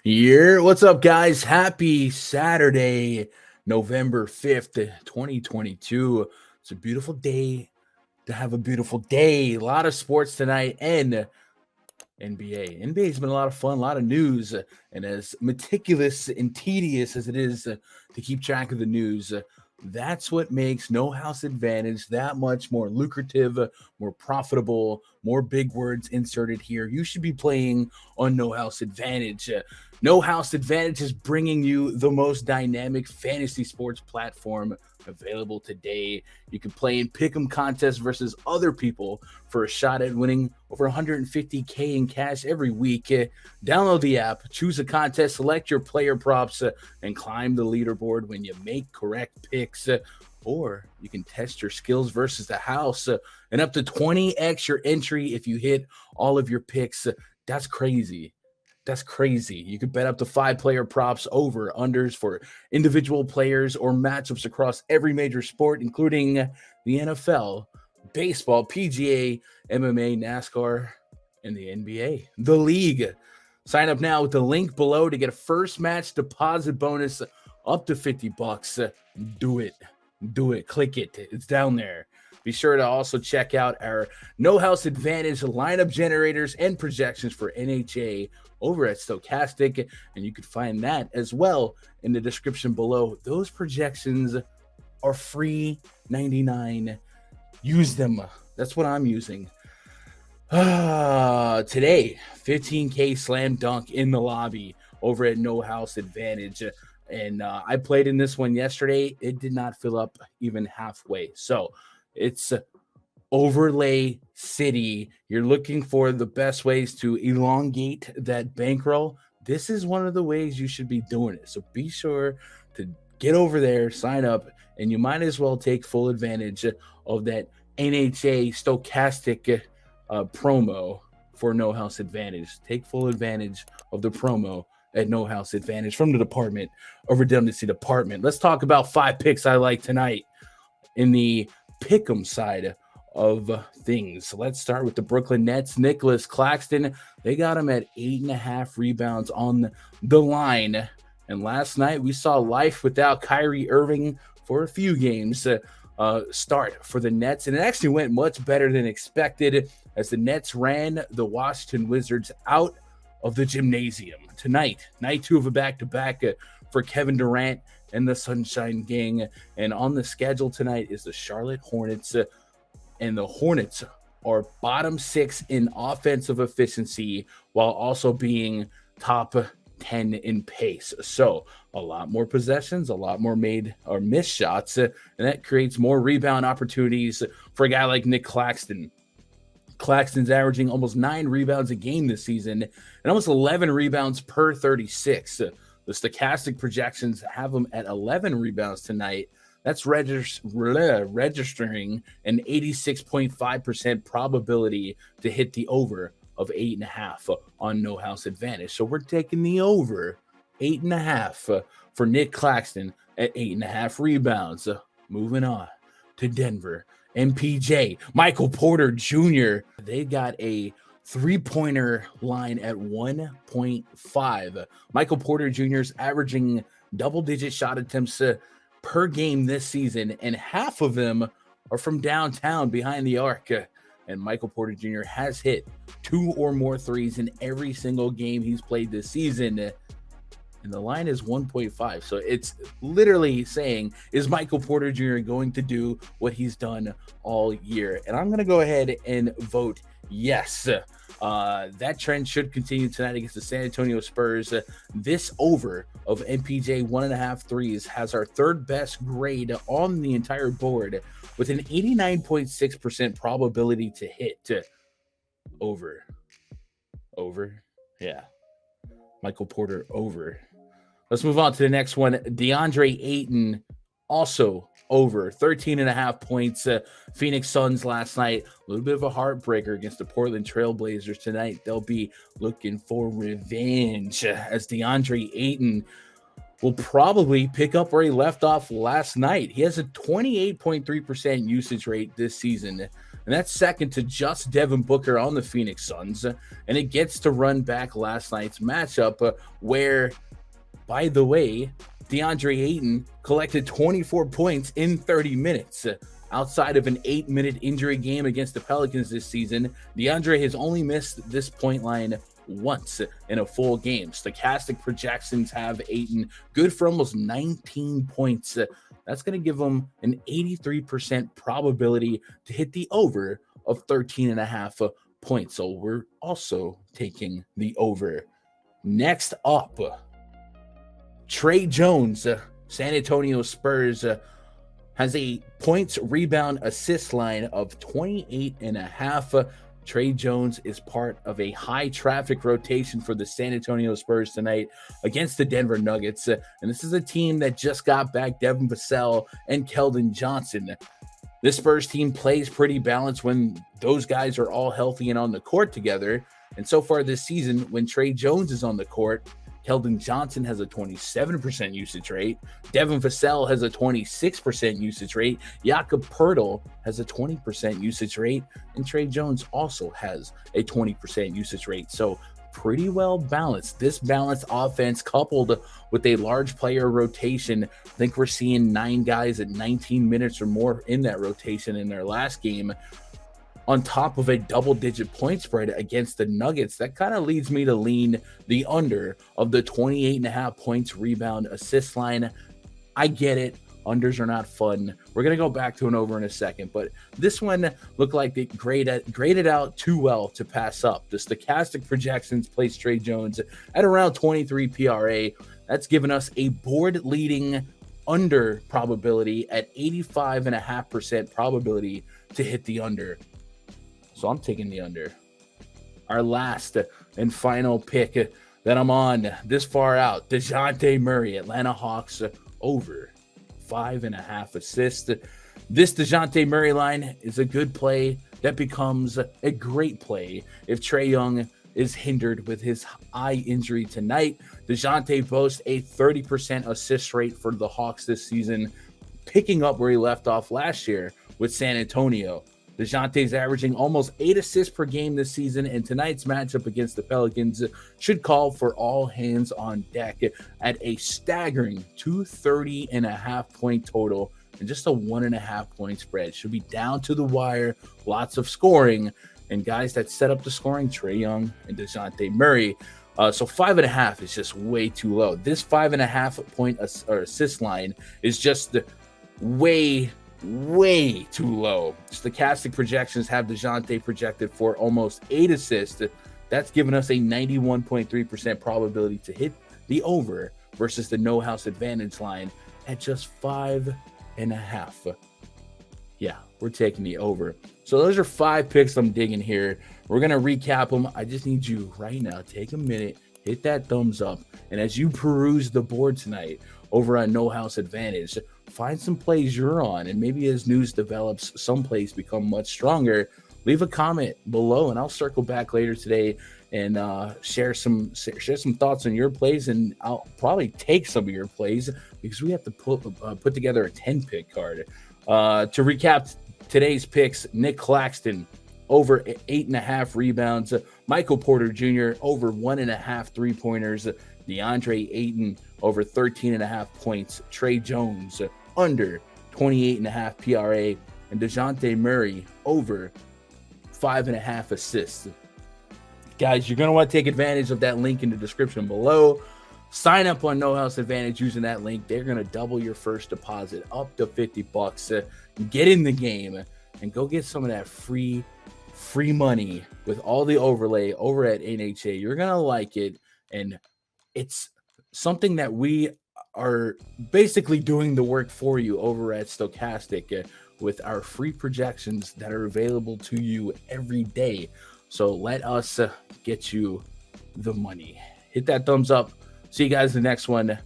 Yeah, what's up, guys? Happy Saturday, November 5th, 2022. It's a beautiful day to have a beautiful day. A lot of sports tonight and NBA. NBA's been a lot of fun, a lot of news, and as meticulous and tedious as it is to keep track of the news, that's what makes No House Advantage that much more lucrative, more profitable, more big words inserted here. You should be playing on No House Advantage. No House Advantage is bringing you the most dynamic fantasy sports platform available today. You can play in pick'em contests versus other people for a shot at winning over 150K in cash every week. Download the app, choose a contest, select your player props, and climb the leaderboard when you make correct picks. Or you can test your skills versus the house and up to 20x your entry if you hit all of your picks. That's crazy. That's crazy. You could bet up to 5-player props, over, unders for individual players or matchups across every major sport, including the NFL, baseball, PGA, MMA, NASCAR, and the NBA. The league. Sign up now with the link below to get a first match deposit bonus up to $50. Do it. Do it. Click it. It's down there. Be sure to also check out our No House Advantage lineup generators and projections for NHA over at Stochastic, and you can find that as well in the description below. Those projections are free 99. Use them. That's what I'm using. Today, 15K slam dunk in the lobby over at No House Advantage. And I played in this one yesterday. It did not fill up even halfway. So it's overlay city. You're looking for the best ways to elongate that bankroll. This is one of the ways you should be doing it. So be sure to get over there, sign up, and you might as well take full advantage of that NHA Stochastic promo for No House Advantage. Take full advantage of the promo at No House Advantage from the Department of Redundancy Department. Let's talk about 5 picks I like tonight in the pick'em side of things. Let's start with the Brooklyn Nets. Nicolas, Claxton, they got him at 8.5 rebounds on the line. And last night we saw life without Kyrie Irving for a few games start for the Nets. And it actually went much better than expected as the Nets ran the Washington Wizards out of the gymnasium. Tonight, night 2 of a back-to-back for Kevin Durant and the Sunshine Gang. And on the schedule tonight is the Charlotte Hornets. And the Hornets are bottom 6 in offensive efficiency while also being top 10 in pace. So a lot more possessions, a lot more made or missed shots, and that creates more rebound opportunities for a guy like Nick Claxton. Claxton's averaging almost 9 rebounds a game this season and almost 11 rebounds per 36. The Stochastic projections have him at 11 rebounds tonight. That's registering an 86.5% probability to hit the over of 8.5 on No House Advantage. So we're taking the over 8.5 for Nick Claxton at 8.5 rebounds. Moving on to Denver. MPJ, Michael Porter Jr., they got a 3-pointer line at 1.5. Michael Porter Jr. is averaging double-digit shot attempts per game this season, and half of them are from downtown behind the arc. And Michael Porter Jr. has hit 2 or more threes in every single game he's played this season. And the line is 1.5. So it's literally saying, is Michael Porter Jr. going to do what he's done all year? And I'm going to go ahead and vote yes. That trend should continue tonight against the San Antonio Spurs. This over of MPJ 1.5 threes has our 3rd best grade on the entire board with an 89.6% probability to hit. Over. Yeah. Michael Porter over. Let's move on to the next one. Deandre Ayton also over 13.5 points. Phoenix Suns last night, a little bit of a heartbreaker against the Portland Trailblazers tonight. They'll be looking for revenge as DeAndre Ayton will probably pick up where he left off last night. He has a 28.3% usage rate this season. and that's second to just Devin Booker on the Phoenix Suns. And it gets to run back last night's matchup where, by the way, Deandre Ayton collected 24 points in 30 minutes. Outside of an 8-minute injury game against the Pelicans this season, Deandre has only missed this point line once in a full game. Stochastic projections have Ayton good for almost 19 points. That's going to give him an 83% probability to hit the over of 13.5 points. So we're also taking the over. Next up, Trey Jones, San Antonio Spurs, has a points, rebound, assist line of 28.5. Trey Jones is part of a high traffic rotation for the San Antonio Spurs tonight against the Denver Nuggets. And this is a team that just got back Devin Vassell and Keldon Johnson. This Spurs team plays pretty balanced when those guys are all healthy and on the court together. And so far this season, when Trey Jones is on the court, Keldon Johnson has a 27% usage rate. Devin Vassell has a 26% usage rate. Jakob Poeltl has a 20% usage rate. And Trey Jones also has a 20% usage rate. So pretty well balanced. This balanced offense coupled with a large player rotation. I think we're seeing 9 guys at 19 minutes or more in that rotation in their last game, on top of a double-digit point spread against the Nuggets. That kind of leads me to lean the under of the 28.5 points, rebound, assist line. I get it. Unders are not fun. We're going to go back to an over in a second, but this one looked like they graded out too well to pass up. The stochastic projections place Trey Jones at around 23 PRA. That's given us a board-leading under probability at 85.5% probability to hit the under. So I'm taking the under. Our last and final pick that I'm on this far out, Dejounte Murray, Atlanta Hawks, over 5.5 assists. This Dejounte Murray line is a good play that becomes a great play if Trae Young is hindered with his eye injury tonight. Dejounte boasts a 30% assist rate for the Hawks this season, picking up where he left off last year with San Antonio. DeJounte's averaging almost 8 assists per game this season, and tonight's matchup against the Pelicans should call for all hands on deck at a staggering 230.5 point total and just a 1.5 point spread. Should be down to the wire, lots of scoring, and guys that set up the scoring, Trae Young and Dejounte Murray. So 5.5 is just way too low. This 5.5 point assist line is just way too low. Stochastic projections have Dejounte projected for almost 8 assists. That's given us a 91.3% probability to hit the over versus the no house advantage line at just 5.5. Yeah, we're taking the over. So those are 5 picks I'm digging here. We're going to recap them. I just need you right now, take a minute, hit that thumbs up. And as you peruse the board tonight over on No House Advantage, find some plays you're on. And maybe as news develops, some plays become much stronger. Leave a comment below and I'll circle back later today and share some thoughts on your plays. And I'll probably take some of your plays because we have to put together a 10-pick card. To recap today's picks, Nick Claxton, over 8.5 rebounds. Michael Porter Jr., over 1.5 3-pointers. DeAndre Ayton, over 13.5 points. Trey Jones, under 28.5 PRA. And Dejounte Murray, over 5.5 assists. Guys, you're going to want to take advantage of that link in the description below. Sign up on No House Advantage using that link. They're going to double your first deposit up to $50. Get in the game and go get some of that free money with all the overlay over at NHA. You're going to like it. And it's something that we are basically doing the work for you over at Stochastic with our free projections that are available to you every day. So let us get you the money. Hit that thumbs up. See you guys in the next one.